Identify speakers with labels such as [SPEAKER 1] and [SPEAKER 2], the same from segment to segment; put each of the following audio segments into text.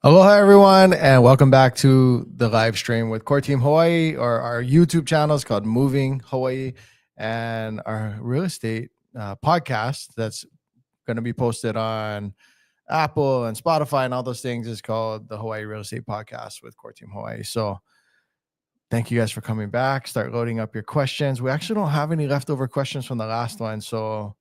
[SPEAKER 1] Aloha, everyone, and welcome back to the live stream with Core Team Hawaii, or our YouTube channel is called Moving Hawaii, and our real estate podcast that's going to be posted on Apple and Spotify and all those things is called the Hawaii Real Estate Podcast with Core Team Hawaii. So thank you guys for coming back. Start loading up your questions. We actually don't have any leftover questions from the last one, so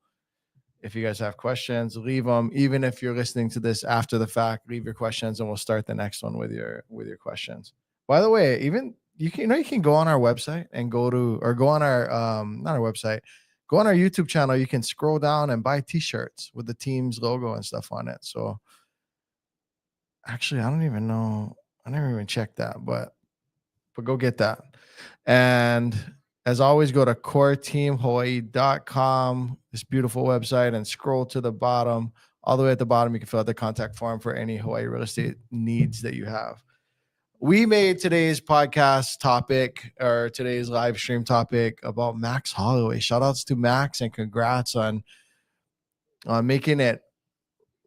[SPEAKER 1] if you guys have questions, leave them. Even if you're listening to this after the fact, leave your questions, and we'll start the next one with your questions. By the way, even you can go on our website and go on our not our website, go on our YouTube channel. You can scroll down and buy T-shirts with the team's logo and stuff on it. So actually, I don't even know. I never even checked that, but go get that. And as always, go to coreteamhawaii.com, this beautiful website, and scroll to the bottom. All the way at the bottom, you can fill out the contact form for any Hawaii real estate needs that you have. We made today's podcast topic, or today's live stream topic, about Max Holloway. Shout outs to Max, and congrats on making it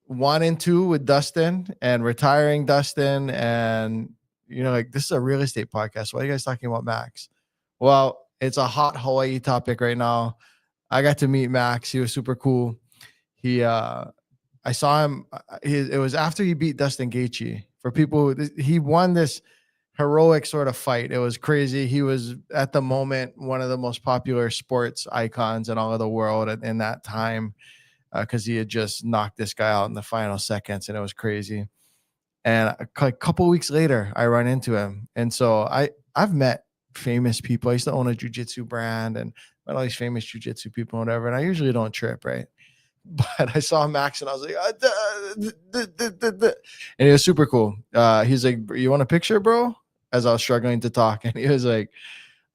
[SPEAKER 1] 1 and 2 with Dustin and retiring Dustin. And, this is a real estate podcast. Why are you guys talking about Max? Well, it's a hot Hawaii topic right now. I got to meet Max. He was super cool. I saw him. It was after he beat Dustin Gaethje. For people, he won this heroic sort of fight. It was crazy. He was at the moment one of the most popular sports icons in all of the world in that time, because he had just knocked this guy out in the final seconds, and it was crazy. And a couple weeks later, I run into him, and so I've met famous people. I used to own a jiu-jitsu brand and met all these famous jiu-jitsu people and whatever, and I usually don't trip, right? But I saw Max and I was like, and he was super cool. He's like, "You want a picture, bro?" As I was struggling to talk, and he was like,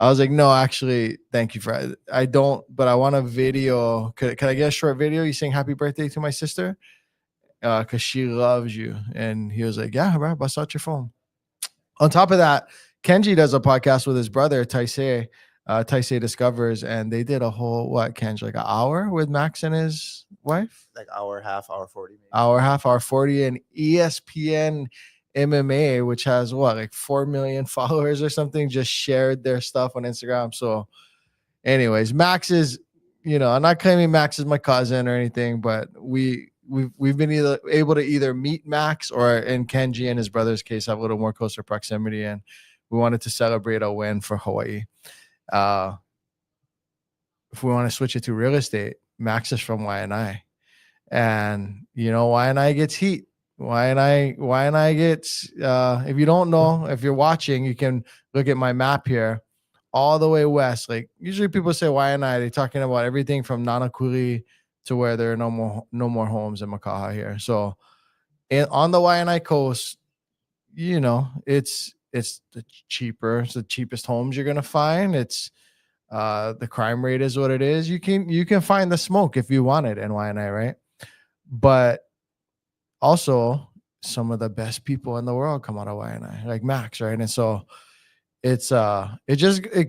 [SPEAKER 1] I was like, "No, actually, thank you for I don't, but I want a video. Could I get a short video? You saying happy birthday to my sister? Because she loves you." And he was like, "Yeah, bro, bust out your phone." On top of that, Kenji does a podcast with his brother, Taisei Discovers, and they did a whole, Kenji, like an hour with Max and his wife?
[SPEAKER 2] Like hour, half hour, 40 maybe.
[SPEAKER 1] Hour 40, and ESPN MMA, which has 4 million followers or something, just shared their stuff on Instagram. So anyways, Max is, I'm not claiming Max is my cousin or anything, but we've been able to either meet Max, or in Kenji and his brother's case, have a little more closer proximity, and we wanted to celebrate a win for Hawaii. If we want to switch it to real estate, Max is from Waianae, and Waianae gets heat. Waianae gets. If you don't know, if you're watching, you can look at my map here, all the way west. Like usually people say Waianae, they're talking about everything from Nanakuli to where there are no more homes in Makaha here. So, on the Waianae coast, it's the cheapest homes you're gonna find. It's the crime rate is what it is. You can find the smoke if you want it in Waianae, right? But also some of the best people in the world come out of Waianae, like Max, right? And so it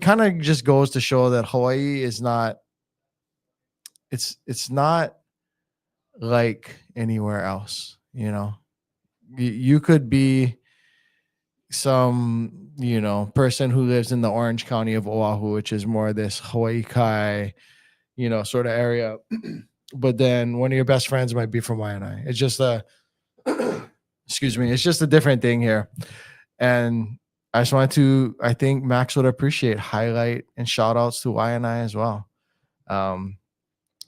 [SPEAKER 1] kind of just goes to show that Hawaii is not. It's not like anywhere else. You could be some person who lives in the Orange County of Oahu, which is more this Hawaii Kai sort of area, but then one of your best friends might be from Waianae. It's just excuse me, it's just a different thing here. And I just wanted to, I think Max would appreciate, highlight and shout outs to Waianae as well.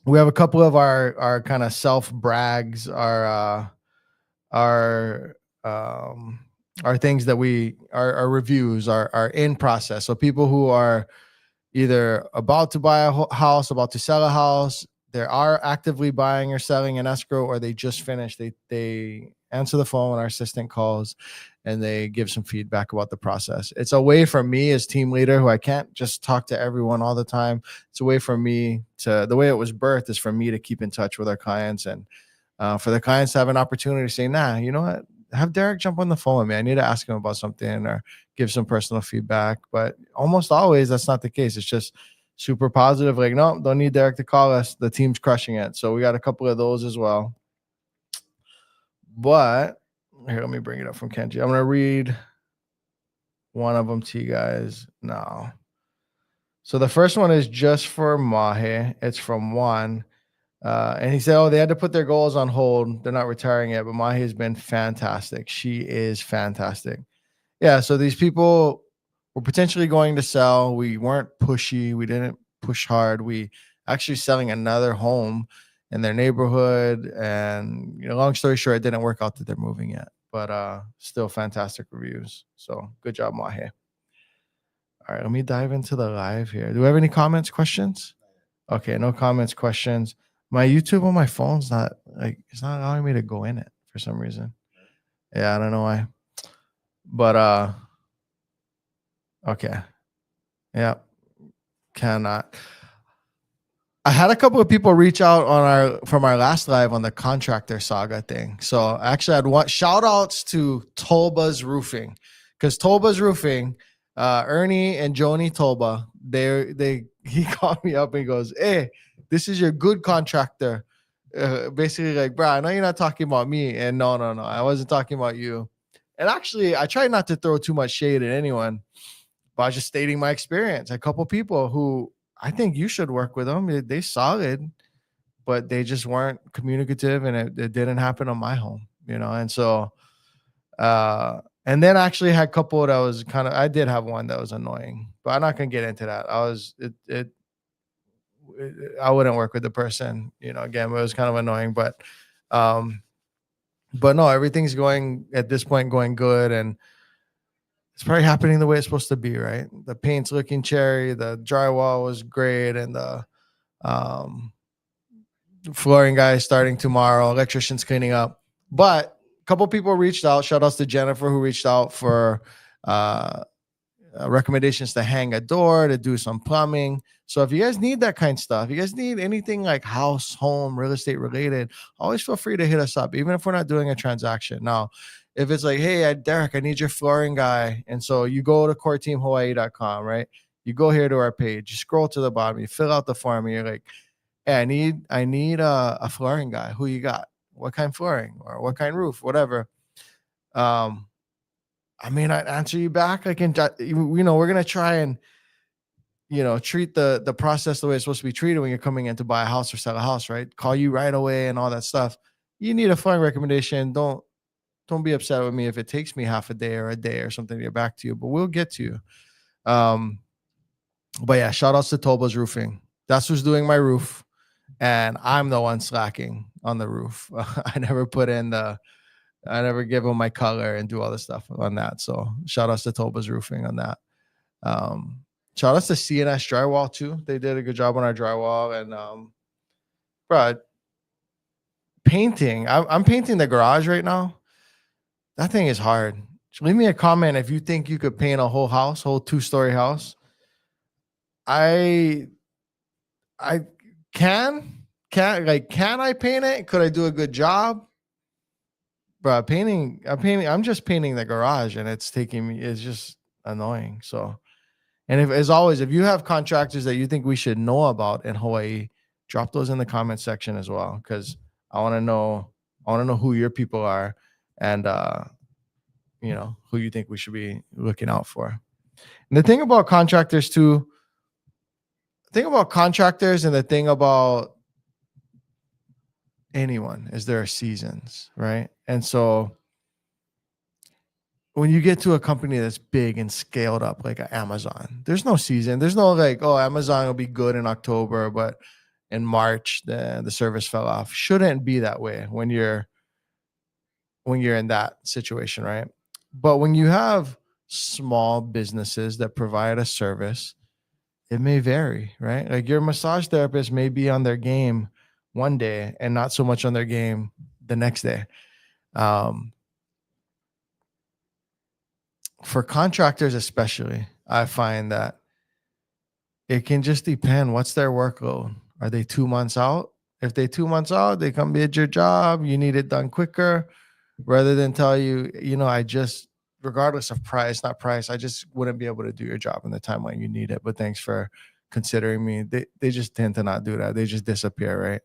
[SPEAKER 1] We have a couple of our kind of self brags, our things that our reviews are in process. So people who are either about to buy a house, about to sell a house, they are actively buying or selling in escrow, or they just finished. They answer the phone when our assistant calls, and they give some feedback about the process. It's a way for me as team leader, who I can't just talk to everyone all the time. It's a way for me to, the way it was birthed is for me to keep in touch with our clients, and for the clients to have an opportunity to say, "Nah, you know what? Have Derek jump on the phone with me. I need to ask him about something," or give some personal feedback. But almost always that's not the case. It's just super positive. Like, no, don't need Derek to call us. The team's crushing it. So we got a couple of those as well. But Here, let me bring it up from Kenji. I'm gonna read one of them to you guys now. So the first one is just for Mahe. It's from Juan. And he said, they had to put their goals on hold. They're not retiring yet, but Mahi has been fantastic. She is fantastic. Yeah, so these people were potentially going to sell. We weren't pushy. We didn't push hard. We actually selling another home in their neighborhood. And, long story short, it didn't work out that they're moving yet, but still fantastic reviews. So good job, Mahi. All right, let me dive into the live here. Do we have any comments, questions? Okay, no comments, questions. My YouTube on my phone's it's not allowing me to go in it for some reason. Yeah, I don't know why. But okay. Yeah. Cannot. I had a couple of people reach out from our last live on the contractor saga thing. So actually I'd want shout outs to Tolba's Roofing. Because Tolba's Roofing, Ernie and Joni Tolba, he called me up and goes, "Hey, this is your good contractor." Basically like, bro, I know you're not talking about me. And no, I wasn't talking about you. And actually, I try not to throw too much shade at anyone, but I was just stating my experience. A couple people who I think you should work with them. They solid, but they just weren't communicative, and it didn't happen on my home, And so, and then I actually had a couple that was I did have one that was annoying, but I'm not gonna get into that. I wouldn't work with the person, again, it was kind of annoying, but no, everything's going at this point going good, and it's probably happening the way it's supposed to be, right? The paint's looking cherry, the drywall was great, and the flooring guy is starting tomorrow, electrician's cleaning up. But a couple people reached out. Shout outs to Jennifer, who reached out for recommendations to hang a door, to do some plumbing. So if you guys need that kind of stuff, you guys need anything like house, home, real estate related, always feel free to hit us up, even if we're not doing a transaction. Now, if it's like, hey, Derek, I need your flooring guy. And so you go to coreteamhawaii.com, right? You go here to our page, you scroll to the bottom, you fill out the form, and you're like, hey, I need a flooring guy. Who you got? What kind of flooring or what kind of roof, whatever. I'd answer you back. We're going to try and, treat the process the way it's supposed to be treated when you're coming in to buy a house or sell a house, right? Call you right away and all that stuff. You need a flooring recommendation. Don't be upset with me if it takes me half a day or something to get back to you, but we'll get to you. But yeah, shout outs to Tolba's Roofing. That's who's doing my roof. And I'm the one slacking on the roof. I never give them my color and do all this stuff on that. So shout outs to Tolba's Roofing on that. Shout outs to CNS Drywall too. They did a good job on our drywall. And bro, painting. I'm painting the garage right now. That thing is hard. Leave me a comment if you think you could paint a whole 2-story house. I can I paint it? Could I do a good job? Bro, I'm just painting the garage, and it's just annoying. So, and if you have contractors that you think we should know about in Hawaii, drop those in the comment section as well, because I want to know who your people are, and who you think we should be looking out for. And the thing about contractors too, and the thing about anyone is there are seasons, right? And so when you get to a company that's big and scaled up like Amazon, there's no season. There's no like, oh, Amazon will be good in October, but in March the service fell off. Shouldn't be that way when you're in that situation, right? But when you have small businesses that provide a service, it may vary, right? Like your massage therapist may be on their game one day and not so much on their game the next day. For contractors especially, I find that it can just depend. What's their workload? Are they 2 months out? If they're 2 months out, they come be at your job. You need it done quicker, rather than tell you, regardless of price, I just wouldn't be able to do your job in the timeline you need it. But thanks for considering me. They just tend to not do that. They just disappear, right?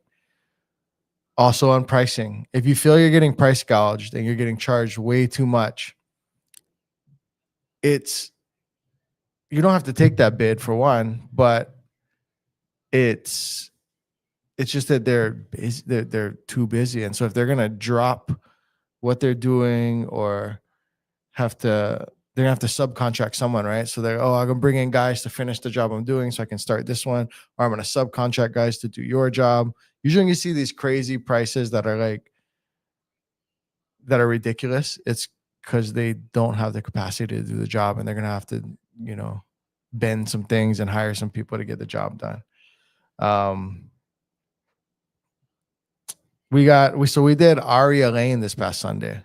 [SPEAKER 1] Also on pricing. If you feel you're getting price gouged and you're getting charged way too much, it's you don't have to take that bid for one, but it's just that they're busy, they're too busy. And so if they're gonna drop what they're doing or they're gonna have to subcontract someone, right? So I'm gonna bring in guys to finish the job I'm doing so I can start this one, or I'm gonna subcontract guys to do your job. Usually you see these crazy prices that are ridiculous. It's because they don't have the capacity to do the job, and they're gonna have to, bend some things and hire some people to get the job done. We did Aria Lane this past Sunday.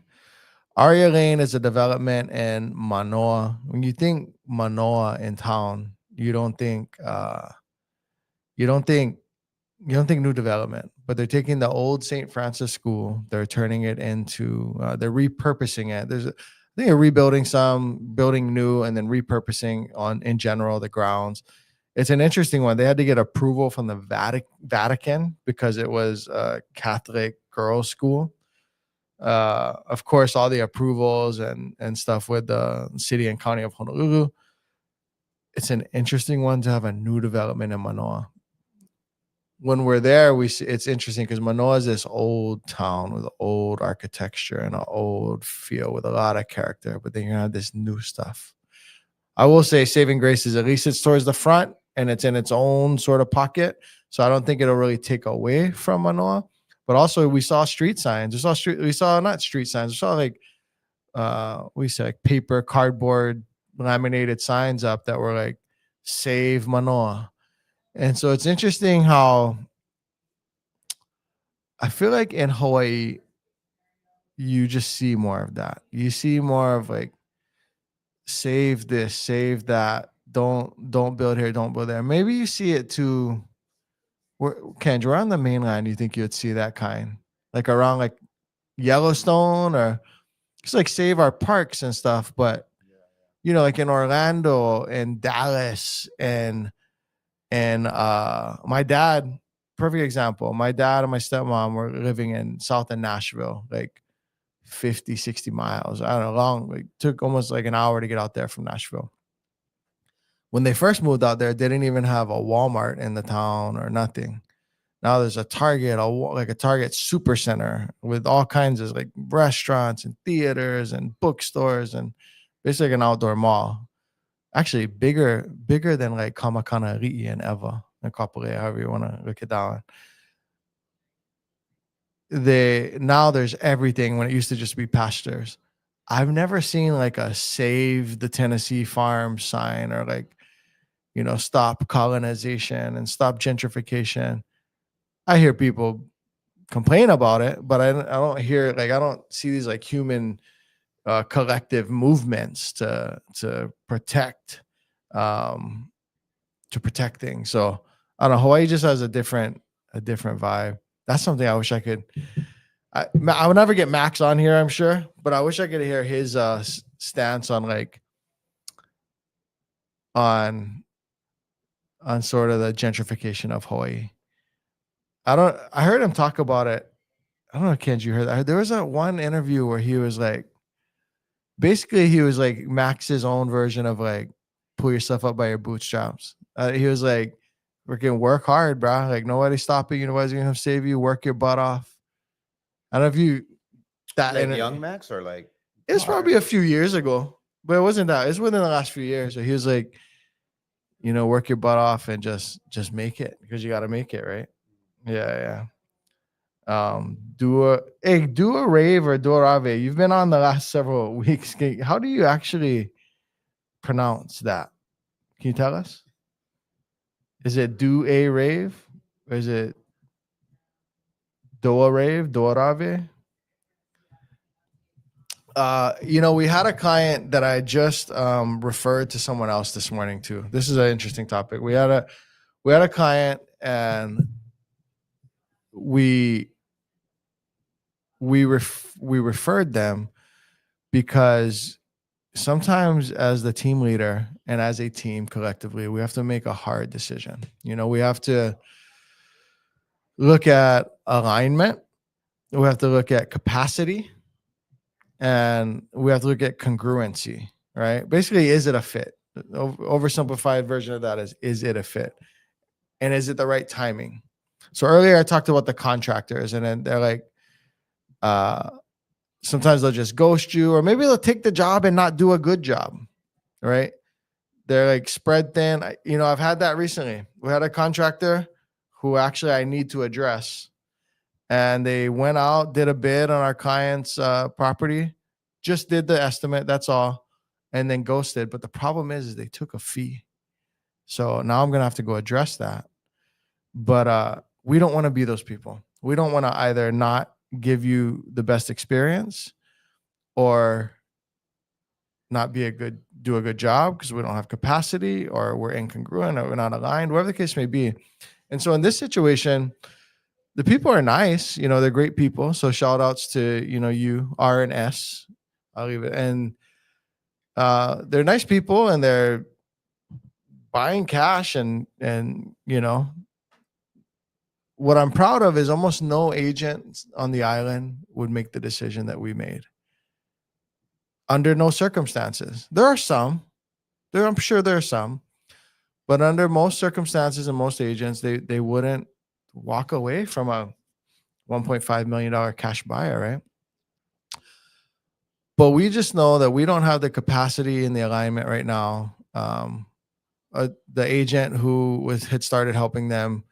[SPEAKER 1] Aria Lane is a development in Manoa. When you think Manoa in town, you don't think new development, but they're taking the old St. Francis School, they're turning it into they're repurposing it. I think they're rebuilding some, building new, and then repurposing in general the grounds. It's an interesting one. They had to get approval from the Vatican because it was a Catholic girls' school. Of course, all the approvals and stuff with the city and county of Honolulu. It's an interesting one to have a new development in Manoa. When we're there, it's interesting because Manoa is this old town with old architecture and an old feel with a lot of character, but then you have this new stuff. I will say saving grace is at least it's towards the front and it's in its own sort of pocket. So I don't think it'll really take away from Manoa. But also we saw street signs. We saw not street signs. We saw paper, cardboard, laminated signs up that were like save Manoa. And so it's interesting how I feel like in Hawaii, you just see more of that. You see more of like save this, save that. Don't build here, don't build there. Maybe you see it too. Kendra, where on the mainland you think you'd see that kind? Like around like Yellowstone or just like save our parks and stuff. But like in Orlando and Dallas and my dad, perfect example. My dad and my stepmom were living in south of Nashville, like 50, 60 miles. I don't know, took almost like an hour to get out there from Nashville. When they first moved out there, they didn't even have a Walmart in the town or nothing. Now there's a Target, like a Target super center with all kinds of like restaurants and theaters and bookstores and basically an outdoor mall. Actually bigger than like Kamakana Ri'i and Eva and Kapolei, however you want to look it down. Now there's everything when it used to just be pastures. I've never seen like a save the Tennessee farm sign or like, stop colonization and stop gentrification. I hear people complain about it, but I don't hear I don't see these like human collective movements to protect things. So I don't know. Hawaii just has a different vibe. That's something I wish I could. I would never get Max on here, I'm sure, but I wish I could hear his stance on on sort of the gentrification of Hawaii. I heard him talk about it. I don't know, Ken, you heard that? There was that one interview where he was like, basically he was like Max's own version of like, pull yourself up by your bootstraps. He was like, freaking work hard, bro. Like nobody's stopping you. Nobody's going to save you. Work your butt off. I don't know if you,
[SPEAKER 2] that like young Max or like,
[SPEAKER 1] it was probably a few years ago, but it wasn't that. It's within the last few years. So he was like, work your butt off and just make it because you got to make it, right? Yeah. Do a rave or do a rave. You've been on the last several weeks. How do you actually pronounce that? Can you tell us? Is it do a rave or is it do a rave, do a rave? We had a client that I just referred to someone else this morning too. This is an interesting topic. We had a client and we referred them because sometimes as the team leader and as a team collectively, we have to make a hard decision. We have to look at alignment we have to look at capacity, and we have to look at congruency, right? Basically, is it a fit? Oversimplified version of that is it a fit? And is it the right timing? So earlier I talked about the contractors, and then they're like, sometimes they'll just ghost you, or maybe they'll take the job and not do a good job, right? They're like spread thin. I've had that recently. We had a contractor who actually I need to address, and they went out, did a bid on our client's property, just did the estimate, that's all, and then ghosted. But the problem is they took a fee. So now I'm going to have to go address that. But we don't want to be those people. We don't want to either not give you the best experience or not do a good job because we don't have capacity, or we're incongruent, or we're not aligned, whatever the case may be. And so in this situation, the people are nice, they're great people. So shout outs to, you, R and S. I'll leave it. And they're nice people, and they're buying cash, and what I'm proud of is almost no agent on the island would make the decision that we made. Under no circumstances. There are some. I'm sure there are some. But under most circumstances and most agents, they wouldn't walk away from a $1.5 million cash buyer, right? But we just know that we don't have the capacity and the alignment right now. The agent who had started helping them,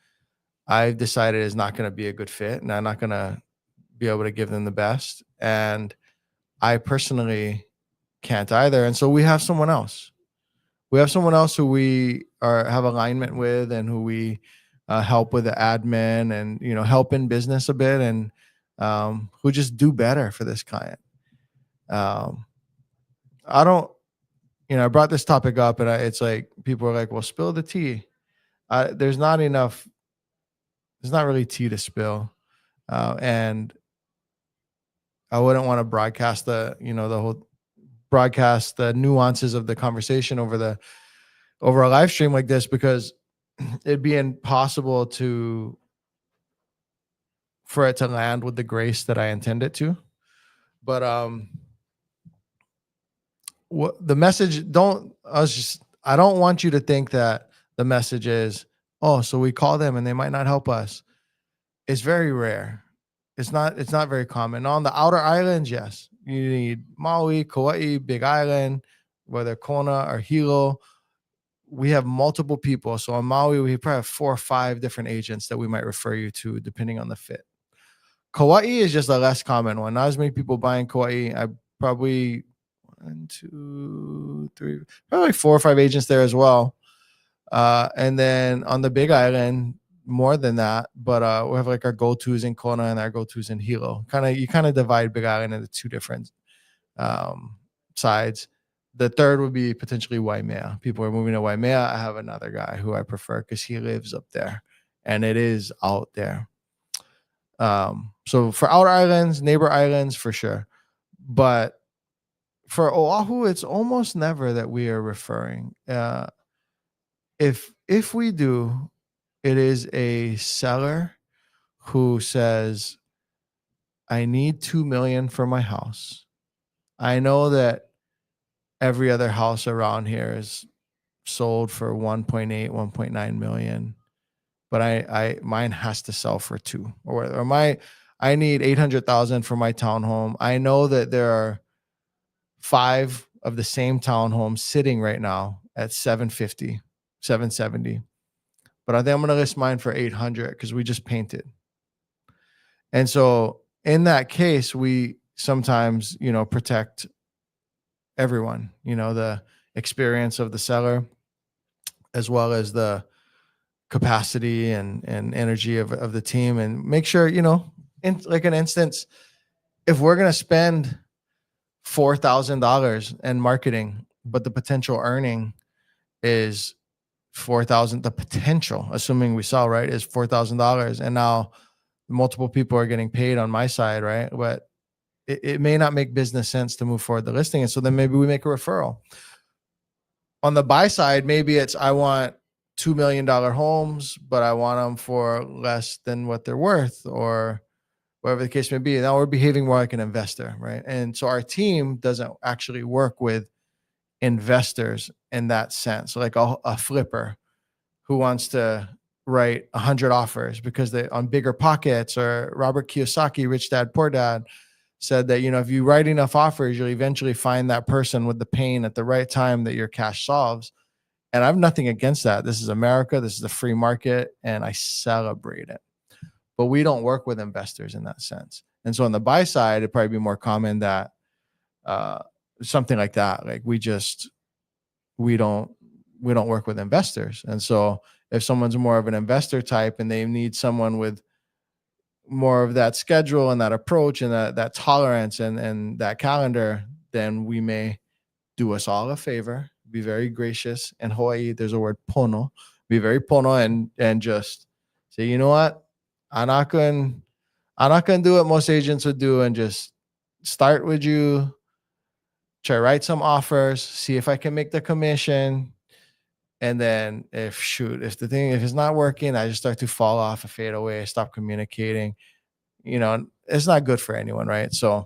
[SPEAKER 1] I've decided is not going to be a good fit, and I'm not going to be able to give them the best. And I personally can't either. And so we have someone else. We have someone else who we have alignment with, and who we help with the admin and, help in business a bit, and who just do better for this client. I brought this topic up, and it's like, people are like, well, spill the tea. There's not really tea to spill. And I wouldn't want to broadcast the nuances of the conversation over a live stream like this, because it'd be impossible for it to land with the grace that I intend it to. But what the message, I don't want you to think that the message is, oh, so we call them and they might not help us. It's very rare. It's not very common. On the outer islands, yes, you need Maui, Kauai, Big Island, whether Kona or Hilo. We have multiple people. So on Maui, we probably have 4 or 5 different agents that we might refer you to, depending on the fit. Kauai is just a less common one. Not as many people buying Kauai. I probably 1, 2, 3, probably 4 or 5 agents there as well. And then on the Big Island, more than that. But we have like our go-tos in Kona and our go-tos in Hilo. You kind of divide Big Island into 2 different sides. The third would be potentially Waimea. People are moving to Waimea. I have another guy who I prefer because he lives up there, and it is out there. So for outer islands, neighbor islands, for sure. But for Oahu, it's almost never that we are referring. If we do, it is a seller who says, I need $2 million for my house. I know that every other house around here is sold for 1.8, 1.9 million. But mine has to sell for 2, or I need 800,000 for my townhome. I know that there are 5 of the same townhomes sitting right now at 750, 770. But I think I'm going to list mine for 800 because we just painted. And so in that case, we sometimes, protect everyone, the experience of the seller, as well as the capacity and energy of the team, and make sure, in like an instance, if we're going to spend $4,000 in marketing, but the potential earning is $4,000, the potential, assuming we sell, right, is $4,000. And now multiple people are getting paid on my side, right? But it may not make business sense to move forward the listing. And so then maybe we make a referral. On the buy side, maybe it's, I want $2 million homes, but I want them for less than what they're worth, or whatever the case may be. Now we're behaving more like an investor, right? And so our team doesn't actually work with investors in that sense, like a flipper who wants to write 100 offers because they on bigger pockets, or Robert Kiyosaki, Rich Dad Poor Dad, said that, if you write enough offers, you'll eventually find that person with the pain at the right time that your cash solves. And I have nothing against that. This is America. This is a free market, and I celebrate it. But we don't work with investors in that sense. And so on the buy side, it'd probably be more common that something like that. Like we don't work with investors. And so if someone's more of an investor type and they need someone with more of that schedule and that approach and that tolerance and that calendar, then we may do us all a favor, be very gracious. In Hawaii, there's a word pono, be very pono and just say, you know what? I'm not going to do what most agents would do and just start with you, try write some offers, see if I can make the commission. And then if it's not working, I just start to fall off and fade away, stop communicating. It's not good for anyone, right? So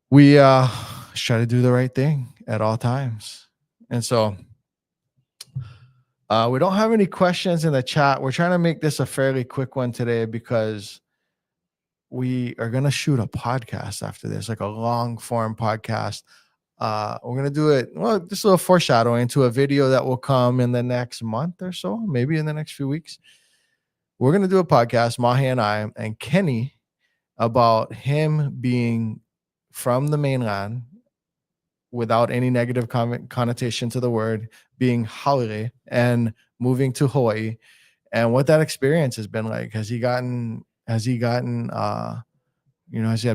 [SPEAKER 1] we try to do the right thing at all times. And so we don't have any questions in the chat. We're trying to make this a fairly quick one today because we are going to shoot a podcast after this, like a long form podcast. We're going to do it. Well, just a little foreshadowing to a video that will come in the next month or so, maybe in the next few weeks. We're going to do a podcast, Mahi and I and Kenny, about him being from the mainland, without any negative connotation to the word, being holiday and moving to Hawaii, and what that experience has been like. Has he had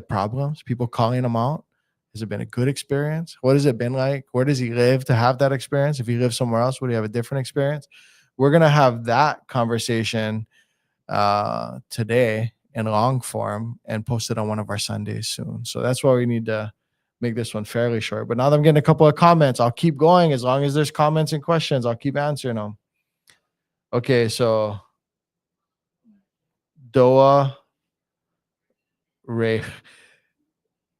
[SPEAKER 1] problems, people calling him out? Has it been a good experience? What has it been like? Where does he live to have that experience? If he lives somewhere else, would he have a different experience? We're going to have that conversation today in long form and post it on one of our Sundays soon. So that's why we need to make this one fairly short. But now that I'm getting a couple of comments, I'll keep going. As long as there's comments and questions, I'll keep answering them. Okay, so Doa Ray.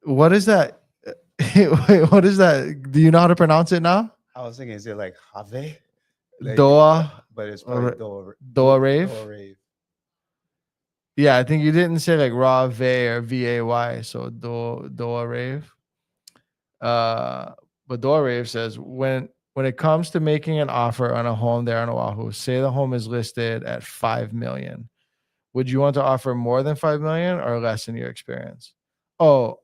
[SPEAKER 1] What is that? What is that? Do you know how to pronounce it now?
[SPEAKER 2] I was thinking, is it like Have? Like,
[SPEAKER 1] Doa,
[SPEAKER 2] but it's probably
[SPEAKER 1] Doa Rave.
[SPEAKER 2] Doa Rave.
[SPEAKER 1] Yeah, I think you didn't say like Raw Vay or VAY. So Doa Rave. But Doa Rave says, when it comes to making an offer on a home there on Oahu, say the home is listed at $5 million. Would you want to offer more than $5 million or less in your experience? Oh,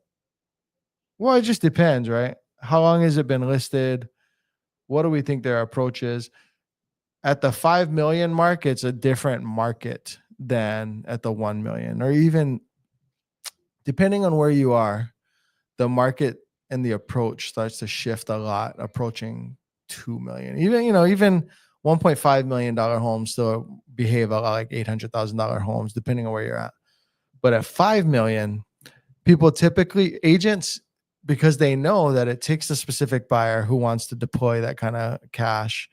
[SPEAKER 1] well, it just depends, right? How long has it been listed? What do we think their approach is? At the 5 million mark, it's a different market than at the 1 million, or even depending on where you are, the market and the approach starts to shift a lot, approaching 2 million. Even $1.5 million homes still behave a lot like $800,000 homes, depending on where you're at. But at 5 million, people typically, agents, because they know that it takes a specific buyer who wants to deploy that kind of cash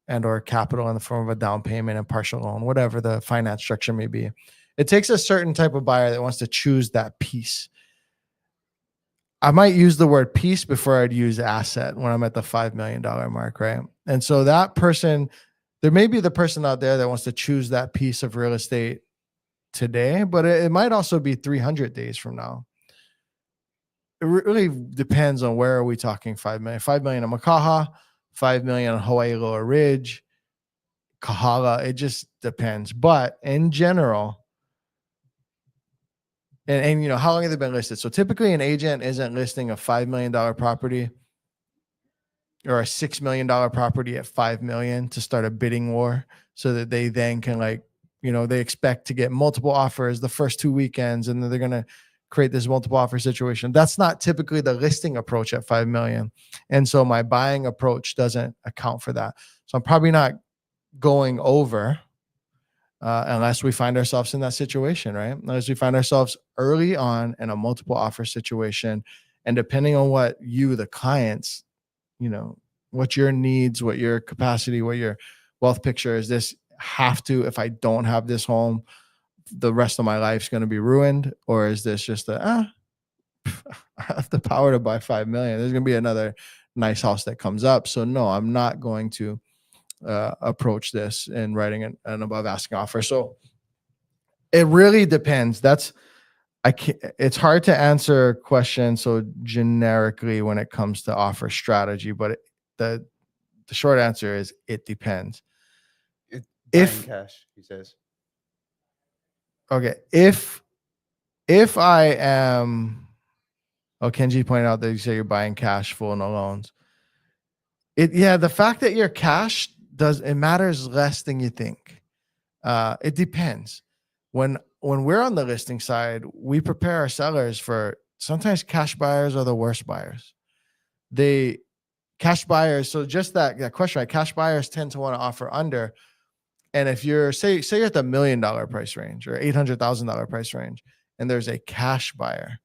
[SPEAKER 1] and or capital in the form of a down payment and partial loan, whatever the finance structure may be. It takes a certain type of buyer that wants to choose that piece. I might use the word piece before I'd use asset when I'm at the $5 million mark, right? And so that person, there may be the person out there that wants to choose that piece of real estate today, but it might also be 300 days from now. It really depends on where are we talking 5 million. 5 million in Makaha, 5 million on Hawaii Lower Ridge, Kahala. It just depends. But in general, and how long have they been listed? So typically an agent isn't listing a $5 million property or a $6 million property at 5 million to start a bidding war so that they then can they expect to get multiple offers the first 2 weekends, and then they're going to create this multiple offer situation. That's not typically the listing approach at 5 million. And so my buying approach doesn't account for that. So I'm probably not going over unless we find ourselves in that situation, right? Unless we find ourselves early on in a multiple offer situation. And depending on what you, the clients, what your needs, what your capacity, what your wealth picture is, this have to, if I don't have this home the rest of my life's going to be ruined, or is this just I have the power to buy 5 million? There's going to be another nice house that comes up. So no, I'm not going to approach this in writing an above asking offer. So it really depends. It's hard to answer a question so generically when it comes to offer strategy, but the short answer is it depends.
[SPEAKER 2] Buying cash, he says.
[SPEAKER 1] Okay, if I am, Kenji pointed out that you say you're buying cash full, no loans. The fact that you're cash it matters less than you think. It depends. When we're on the listing side, we prepare our sellers for sometimes cash buyers are the worst buyers. Cash buyers. So just that question, right? Cash buyers tend to want to offer under. And if you're say you're at the $1 million price range or $800,000 price range, and there's a cash buyer,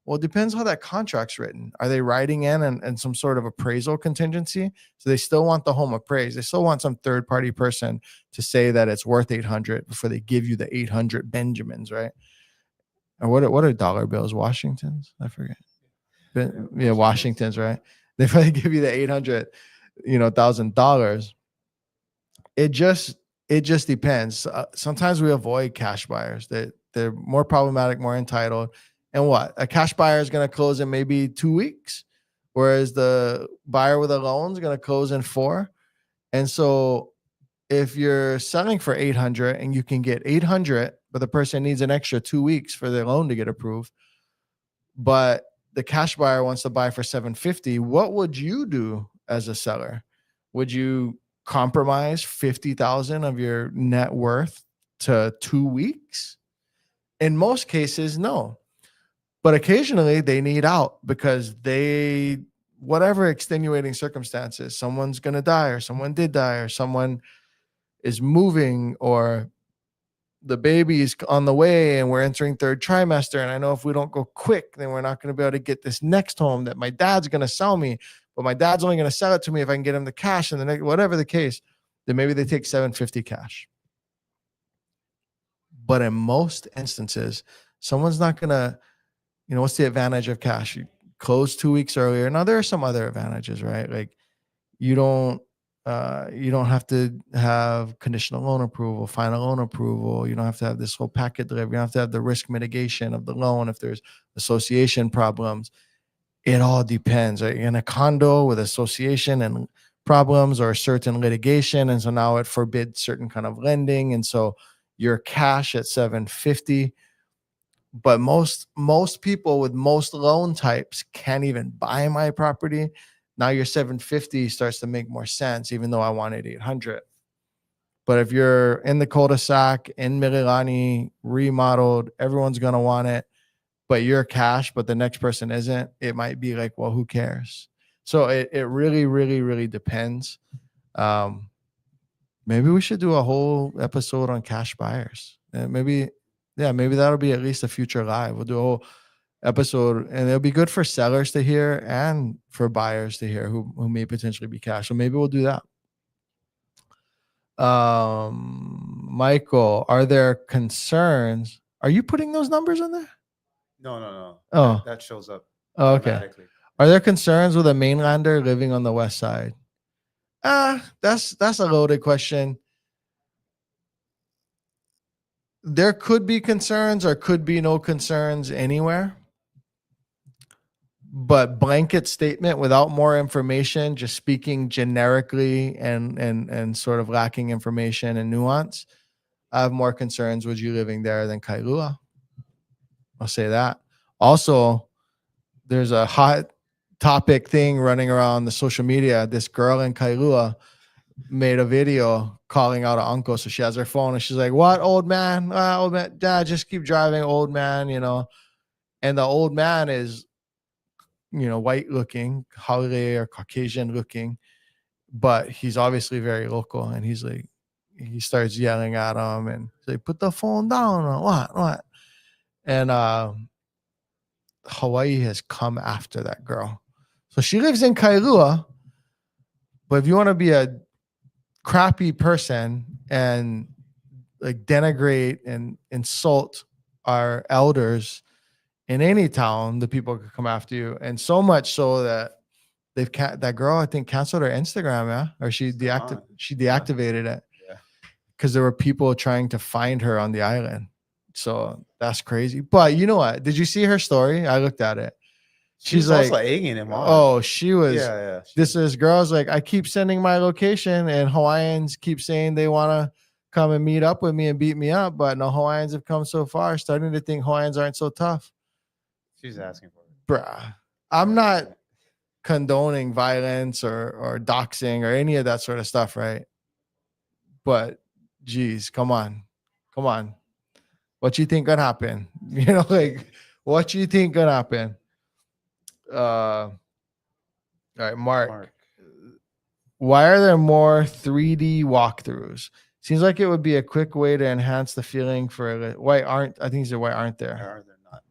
[SPEAKER 1] well, it depends how that contract's written. Are they writing in and some sort of appraisal contingency? So they still want the home appraised. They still want some third party person to say that it's worth 800 before they give you the 800 Benjamins, right? Or what are dollar bills? Washingtons? I forget. Yeah, Washingtons, right? They probably give you the $800,000. It just depends. Sometimes we avoid cash buyers. They're more problematic, more entitled. And what? A cash buyer is going to close in maybe 2 weeks, whereas the buyer with a loan is going to close in 4. And so if you're selling for 800 and you can get 800, but the person needs an extra 2 weeks for their loan to get approved, but the cash buyer wants to buy for 750, what would you do as a seller? Would you compromise 50,000 of your net worth to 2 weeks? In most cases, no. But occasionally they need out because whatever extenuating circumstances, someone's going to die or someone did die or someone is moving or the baby's on the way and we're entering 3rd trimester. And I know if we don't go quick, then we're not going to be able to get this next home that my dad's going to sell me, but my dad's only going to sell it to me if I can get him the cash and the next, whatever the case, then maybe they take 750 cash. But in most instances, someone's not going to, what's the advantage of cash? You close 2 weeks earlier. Now there are some other advantages, right? Like you don't have to have conditional loan approval, final loan approval. You don't have to have this whole packet delivery. You don't have to have the risk mitigation of the loan if there's association problems. It all depends. Right? In a condo with association and problems or certain litigation, and so now it forbids certain kind of lending, and so you're cash at 750. But most people with most loan types can't even buy my property. Now your 750 starts to make more sense, even though I wanted 800. But if you're in the cul-de-sac in Mililani, remodeled, everyone's going to want it, but you're cash, but the next person isn't, it might be like, well, who cares? So it really, really, really depends. Maybe we should do a whole episode on cash buyers. Maybe that'll be at least a future live. We'll do a whole episode and it'll be good for sellers to hear and for buyers to hear who may potentially be cash. So maybe we'll do that. Michael, are there concerns? Are you putting those numbers on there?
[SPEAKER 2] No.
[SPEAKER 1] Oh,
[SPEAKER 2] that shows up.
[SPEAKER 1] Okay. Are there concerns with a mainlander living on the west side? That's a loaded question. There could be concerns or could be no concerns anywhere. But blanket statement without more information, just speaking generically and sort of lacking information and nuance, I have more concerns with you living there than Kailua. I'll say that. Also, there's a hot topic thing running around the social media. This girl in Kailua made a video calling out an uncle. So she has her phone and she's like, "What, old man? Old man, dad, just keep driving, old man," And the old man is, white looking, Holiday or Caucasian looking, but he's obviously very local. And he's like, he starts yelling at him and he's like, "Put the phone down," or what? And Hawaii has come after that girl. So she lives in Kailua, but if you want to be a crappy person and like denigrate and insult our elders in any town, the people could come after you. And so much so that that girl, I think, canceled her Instagram, yeah, or she deactivated it
[SPEAKER 2] Yeah.
[SPEAKER 1] because there were people trying to find her on the island. So that's crazy. But you know what? Did you see her story? I looked at it. She's like,
[SPEAKER 2] also egging him on.
[SPEAKER 1] oh, she was.
[SPEAKER 2] Yeah.
[SPEAKER 1] This girl's like, I keep sending my location, and Hawaiians keep saying they want to come and meet up with me and beat me up, but no Hawaiians have come so far. Starting to think Hawaiians aren't so tough.
[SPEAKER 2] She's asking for it.
[SPEAKER 1] Bruh, I'm not condoning violence or doxing or any of that sort of stuff, right? But geez, come on. What you think gonna happen? You know, like what you think gonna happen? All right, Mark. Why are there more 3D walkthroughs? Seems like it would be a quick way to enhance the feeling for why aren't there?
[SPEAKER 2] Why are there not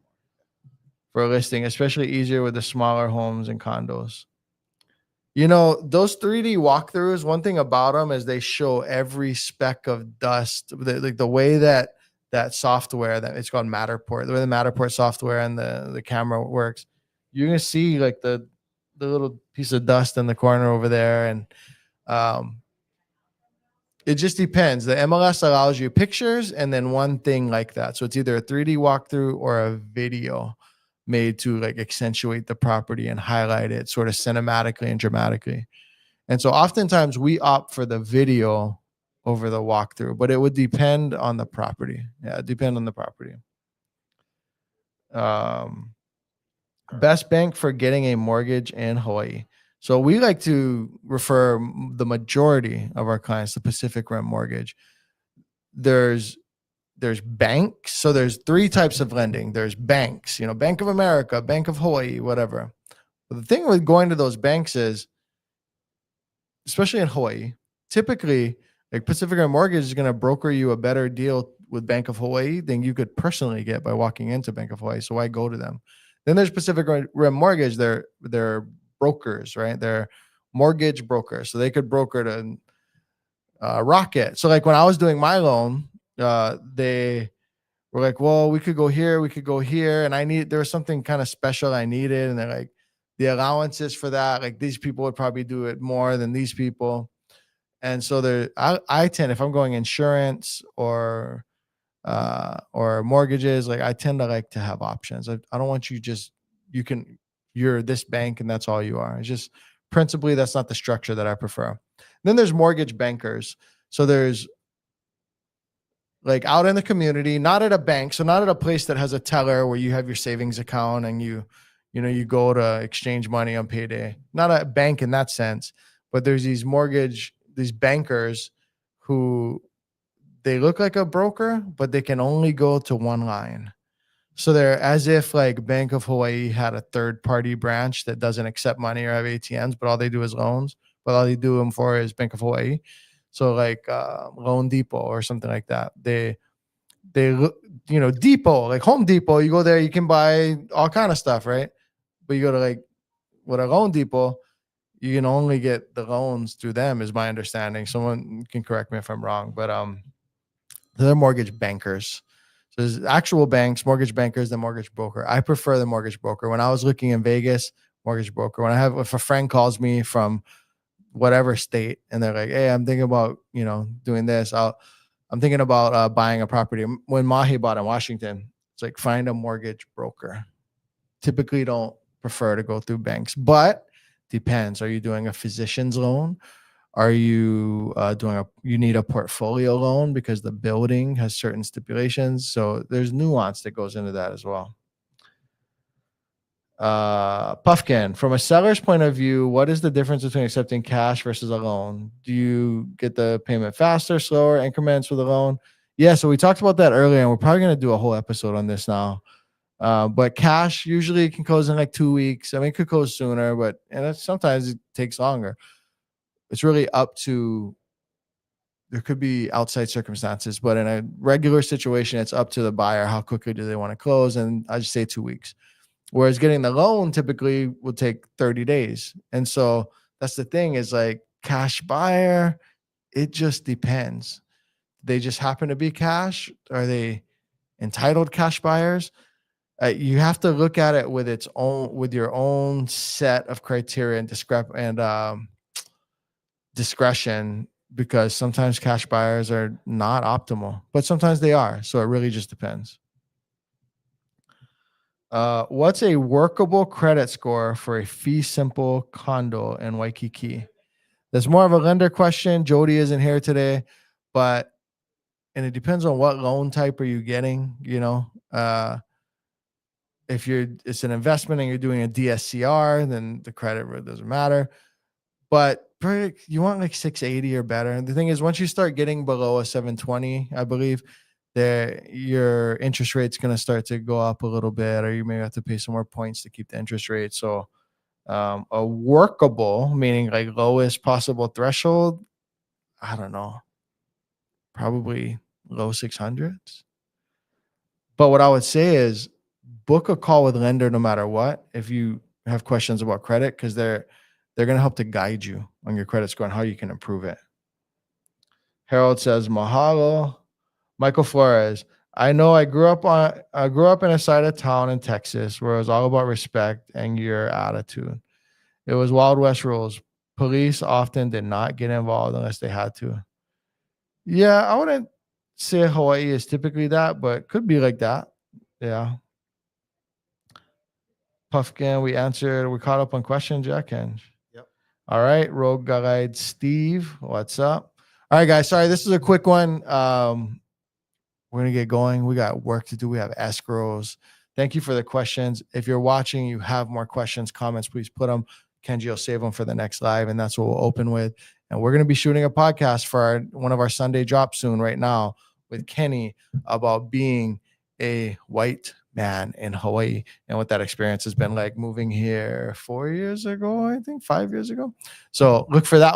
[SPEAKER 1] for a listing, especially easier with the smaller homes and condos? You know, those 3D walkthroughs, one thing about them is they show every speck of dust, like the way that software, that it's called Matterport, the way the Matterport software and the camera works, you're going to see like the little piece of dust in the corner over there. And it just depends. The MLS allows you pictures and then one thing like that. So it's either a 3D walkthrough or a video made to like accentuate the property and highlight it sort of cinematically and dramatically. And so oftentimes we opt for the video over the walkthrough, but it would depend on the property. Yeah, depend on the property. Best bank for getting a mortgage in Hawaii. So we like to refer the majority of our clients to Pacific Rim Mortgage. There's banks. So there's three types of lending. There's banks, you know, Bank of America, Bank of Hawaii, whatever. But the thing with going to those banks is, especially in Hawaii, typically like Pacific Rim Mortgage is going to broker you a better deal with Bank of Hawaii than you could personally get by walking into Bank of Hawaii. So why go to them? Then there's Pacific Rim Mortgage. They're brokers, right? They're mortgage brokers. So they could broker to Rocket. So like when I was doing my loan, they were like, well, we could go here, and there was something kind of special I needed, and they're like, the allowances for that, like these people would probably do it more than these people. And so I tend, if I'm going insurance or mortgages, like I tend to like to have options. I don't want you're this bank and that's all you are. It's just principally that's not the structure that I prefer. Then there's mortgage bankers. So there's like out in the community, not at a bank. So not at a place that has a teller where you have your savings account and you go to exchange money on payday. Not a bank in that sense, but there's these bankers who they look like a broker, but they can only go to one line. So they're as if like Bank of Hawaii had a third party branch that doesn't accept money or have ATMs, but all they do is loans. But all they do them for is Bank of Hawaii. So like Loan Depot or something like that. They Depot, like Home Depot, you go there, you can buy all kind of stuff, right? But you go to like with a Loan Depot, you can only get the loans through them, is my understanding. Someone can correct me if I'm wrong, but they're mortgage bankers. So there's actual banks, mortgage bankers, the mortgage broker. I prefer the mortgage broker. When I was looking in Vegas, mortgage broker. If a friend calls me from whatever state and they're like, hey, I'm thinking about, doing this. I'm thinking about buying a property. When Mahi bought in Washington, it's like find a mortgage broker. Typically don't prefer to go through banks, but depends. Are you doing a physician's loan? Are you you need a portfolio loan because the building has certain stipulations. So there's nuance that goes into that as well. Puffkin, from a seller's point of view, what is the difference between accepting cash versus a loan? Do you get the payment faster, slower, increments with a loan? Yeah, so we talked about that earlier, and we're probably going to do a whole episode on this now. But cash usually can close in like 2 weeks. I mean, it could close sooner, but sometimes it takes longer. It's really up to, there could be outside circumstances, but in a regular situation, it's up to the buyer. How quickly do they want to close? And I just say 2 weeks. Whereas getting the loan typically will take 30 days. And so that's the thing is like cash buyer, it just depends. they just happen to be cash? Are they entitled cash buyers? You have to look at it with your own set of criteria and discretion, because sometimes cash buyers are not optimal, but sometimes they are. So it really just depends. What's a workable credit score for a fee simple condo in Waikiki? That's more of a lender question. Jody isn't here today, and it depends on what loan type are you getting. If it's an investment and you're doing a DSCR, then the credit really doesn't matter. But you want like 680 or better. And the thing is, once you start getting below a 720, I believe your interest rate's going to start to go up a little bit, or you may have to pay some more points to keep the interest rate. So a workable, meaning like lowest possible threshold, I don't know, probably low 600s. But what I would say is book a call with lender no matter what if you have questions about credit, because they're going to help to guide you on your credit score and how you can improve it. Harold says, mahalo. Michael Flores, I know I grew up in a side of town in Texas where it was all about respect and your attitude. It was Wild West rules. Police often did not get involved unless they had to. Yeah, I wouldn't say Hawaii is typically that, but could be like that. Yeah. Puffkin, we caught up on questions, Jack. Yep. All right. Rogue Guide Steve, what's up? All right, guys. Sorry, this is a quick one. We're going to get going. We got work to do. We have escrows. Thank you for the questions. If you're watching, you have more questions, comments, please put them. Kenji will save them for the next live, and that's what we'll open with. And we're going to be shooting a podcast for one of our Sunday drops soon right now with Kenny about being a white man in Hawaii and what that experience has been like moving here 4 years ago, I think 5 years ago. So look for that